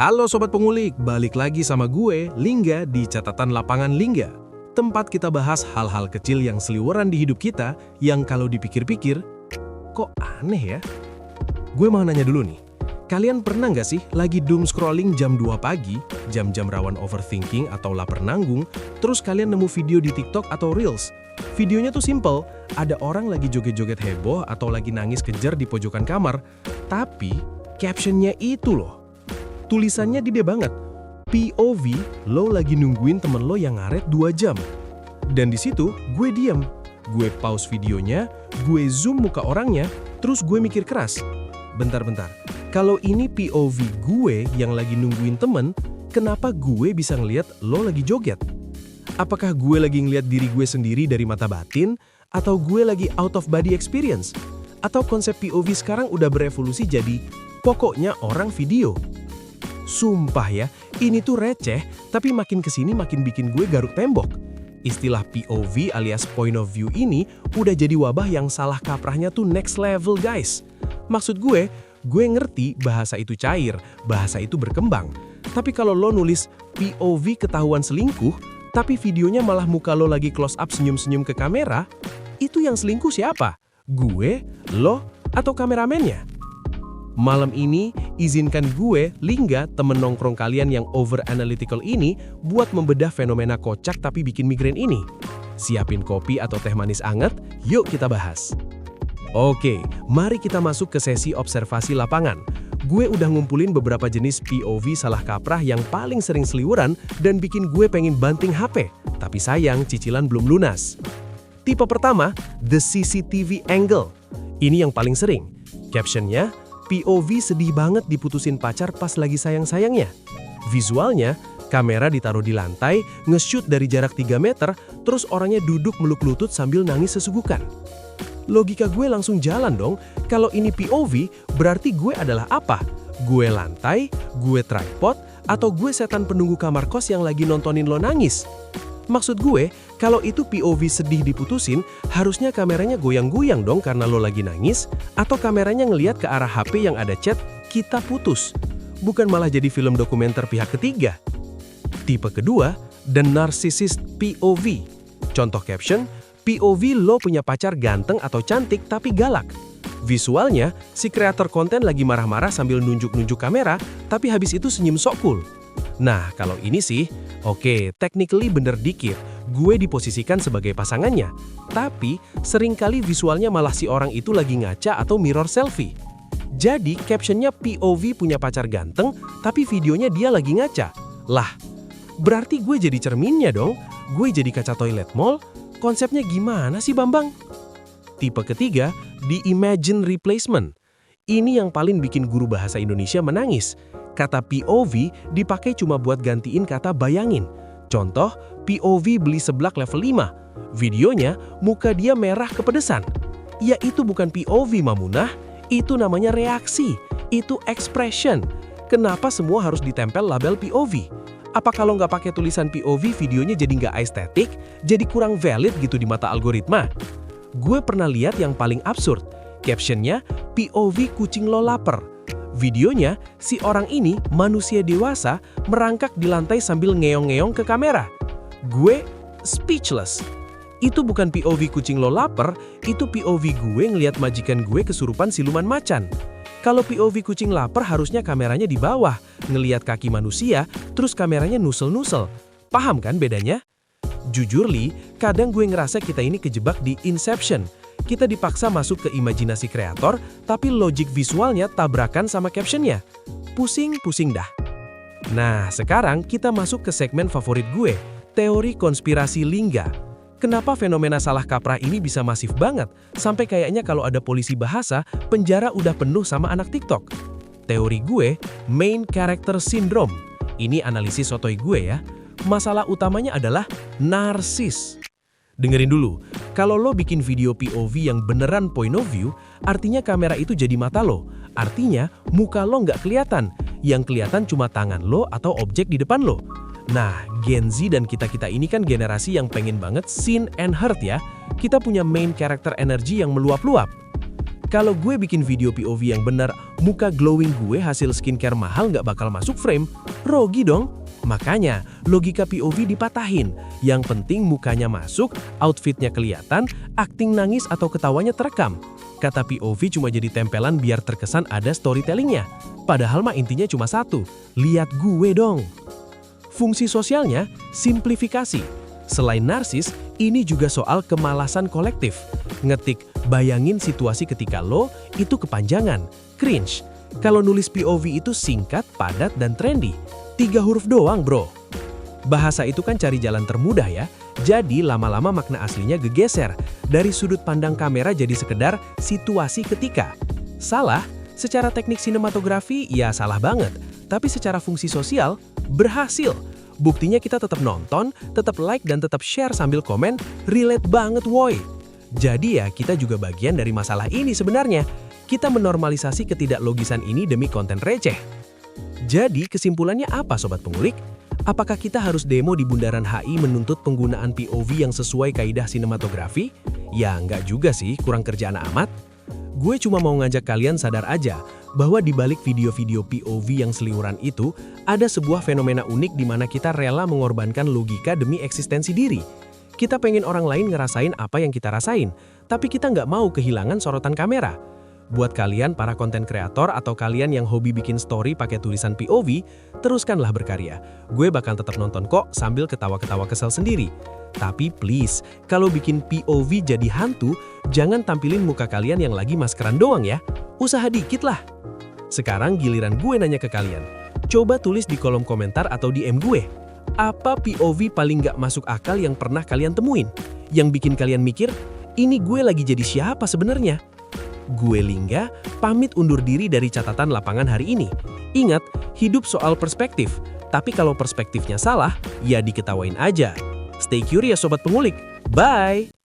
Halo Sobat Pengulik, balik lagi sama gue, Lingga di Catatan Lapangan Lingga. Tempat kita bahas hal-hal kecil yang seliweran di hidup kita, yang kalau dipikir-pikir, kok aneh ya? Gue mau nanya dulu nih, kalian pernah nggak sih lagi doom scrolling jam 2 pagi, jam-jam rawan overthinking atau lapar nanggung, terus kalian nemu video di TikTok atau Reels? Videonya tuh simple, ada orang lagi joget-joget heboh atau lagi nangis kejer di pojokan kamar, tapi captionnya itu loh. Tulisannya gede banget, POV, lo lagi nungguin temen lo yang ngaret 2 jam. Dan di situ gue diam, gue pause videonya, gue zoom muka orangnya, terus gue mikir keras. Bentar-bentar, kalau ini POV gue yang lagi nungguin temen, kenapa gue bisa ngeliat lo lagi joget? Apakah gue lagi ngeliat diri gue sendiri dari mata batin? Atau gue lagi out of body experience? Atau konsep POV sekarang udah berevolusi jadi pokoknya orang video? Sumpah ya, ini tuh receh, tapi makin kesini makin bikin gue garuk tembok. Istilah POV alias point of view ini udah jadi wabah yang salah kaprahnya tuh next level guys. Maksud gue ngerti bahasa itu cair, bahasa itu berkembang. Tapi kalau lo nulis POV ketahuan selingkuh, tapi videonya malah muka lo lagi close up senyum-senyum ke kamera, itu yang selingkuh siapa? Gue, lo, atau kameramennya? Malam ini, izinkan gue, Lingga, temen nongkrong kalian yang over analytical ini, buat membedah fenomena kocak tapi bikin migrain ini. Siapin kopi atau teh manis anget, yuk kita bahas. Oke, mari kita masuk ke sesi observasi lapangan. Gue udah ngumpulin beberapa jenis POV salah kaprah yang paling sering seliweran dan bikin gue pengen banting HP. Tapi sayang, cicilan belum lunas. Tipe pertama, the CCTV angle. Ini yang paling sering. Captionnya, POV sedih banget diputusin pacar pas lagi sayang-sayangnya. Visualnya, kamera ditaruh di lantai, nge-shoot dari jarak 3 meter, terus orangnya duduk meluk lutut sambil nangis sesugukan. Logika gue langsung jalan dong, kalau ini POV, berarti gue adalah apa? Gue lantai, gue tripod, atau gue setan penunggu kamar kos yang lagi nontonin lo nangis? Maksud gue, kalau itu POV sedih diputusin, harusnya kameranya goyang-goyang dong karena lo lagi nangis, atau kameranya ngeliat ke arah HP yang ada chat, kita putus. Bukan malah jadi film dokumenter pihak ketiga. Tipe kedua, the narcissist POV. Contoh caption, POV lo punya pacar ganteng atau cantik tapi galak. Visualnya, si kreator konten lagi marah-marah sambil nunjuk-nunjuk kamera, tapi habis itu senyum sok cool. Nah, kalau ini sih, oke, technically bener dikit, gue diposisikan sebagai pasangannya. Tapi, seringkali visualnya malah si orang itu lagi ngaca atau mirror selfie. Jadi, captionnya POV punya pacar ganteng, tapi videonya dia lagi ngaca. Lah, berarti gue jadi cerminnya dong? Gue jadi kaca toilet mall? Konsepnya gimana sih Bambang? Tipe ketiga, the imagine replacement. Ini yang paling bikin guru bahasa Indonesia menangis. Kata POV dipakai cuma buat gantiin kata bayangin. Contoh, POV beli seblak level 5. Videonya, muka dia merah kepedesan. Ya itu bukan POV Mamunah, itu namanya reaksi. Itu expression. Kenapa semua harus ditempel label POV? Apa kalau nggak pakai tulisan POV videonya jadi nggak estetik, jadi kurang valid gitu di mata algoritma? Gue pernah lihat yang paling absurd. Captionnya, POV kucing lo lapar. Videonya, si orang ini, manusia dewasa, merangkak di lantai sambil ngeong-ngeong ke kamera. Gue speechless. Itu bukan POV kucing lo lapar, itu POV gue ngeliat majikan gue kesurupan siluman macan. Kalau POV kucing lapar harusnya kameranya di bawah, ngeliat kaki manusia, terus kameranya nusel-nusel. Paham kan bedanya? Jujur Li, kadang gue ngerasa kita ini kejebak di Inception. Kita dipaksa masuk ke imajinasi kreator, tapi logik visualnya tabrakan sama captionnya. Pusing-pusing dah. Nah, sekarang kita masuk ke segmen favorit gue, teori konspirasi Lingga. Kenapa fenomena salah kaprah ini bisa masif banget, sampai kayaknya kalau ada polisi bahasa, penjara udah penuh sama anak TikTok? Teori gue, main character syndrome. Ini analisis sotoy gue ya. Masalah utamanya adalah narsis. Dengerin dulu, kalau lo bikin video POV yang beneran point of view, artinya kamera itu jadi mata lo. Artinya, muka lo nggak kelihatan. Yang kelihatan cuma tangan lo atau objek di depan lo. Nah, Gen Z dan kita-kita ini kan generasi yang pengen banget seen and heard ya. Kita punya main character energy yang meluap-luap. Kalau gue bikin video POV yang benar, muka glowing gue hasil skincare mahal nggak bakal masuk frame. Rugi dong. Makanya, logika POV dipatahin. Yang penting mukanya masuk, outfitnya kelihatan, akting nangis atau ketawanya terekam. Kata POV cuma jadi tempelan biar terkesan ada storytellingnya. Padahal mah intinya cuma satu, lihat gue dong. Fungsi sosialnya, simplifikasi. Selain narsis, ini juga soal kemalasan kolektif. Ngetik, bayangin situasi ketika lo, itu kepanjangan, cringe. Kalau nulis POV itu singkat, padat, dan trendy. 3 huruf doang bro. Bahasa itu kan cari jalan termudah ya. Jadi lama-lama makna aslinya gegeser. Dari sudut pandang kamera jadi sekedar situasi ketika. Salah? Secara teknik sinematografi ya salah banget. Tapi secara fungsi sosial, berhasil. Buktinya kita tetap nonton, tetap like dan tetap share sambil komen, relate banget woy. Jadi ya kita juga bagian dari masalah ini sebenarnya. Kita menormalisasi ketidaklogisan ini demi konten receh. Jadi kesimpulannya apa Sobat Pengulik? Apakah kita harus demo di Bundaran HI menuntut penggunaan POV yang sesuai kaidah sinematografi? Ya nggak juga sih, kurang kerjaan amat. Gue cuma mau ngajak kalian sadar aja bahwa di balik video-video POV yang seliuran itu, ada sebuah fenomena unik di mana kita rela mengorbankan logika demi eksistensi diri. Kita pengen orang lain ngerasain apa yang kita rasain, tapi kita nggak mau kehilangan sorotan kamera. Buat kalian para konten kreator atau kalian yang hobi bikin story pakai tulisan POV, teruskanlah berkarya. Gue bakal tetap nonton kok sambil ketawa-ketawa kesel sendiri. Tapi please, kalau bikin POV jadi hantu, jangan tampilin muka kalian yang lagi maskeran doang ya. Usaha dikit lah. Sekarang giliran gue nanya ke kalian. Coba tulis di kolom komentar atau DM gue. Apa POV paling nggak masuk akal yang pernah kalian temuin? Yang bikin kalian mikir, ini gue lagi jadi siapa sebenarnya? Gue Lingga, pamit undur diri dari catatan lapangan hari ini. Ingat, hidup soal perspektif. Tapi kalau perspektifnya salah, ya diketawain aja. Stay curious Sobat Pengulik. Bye!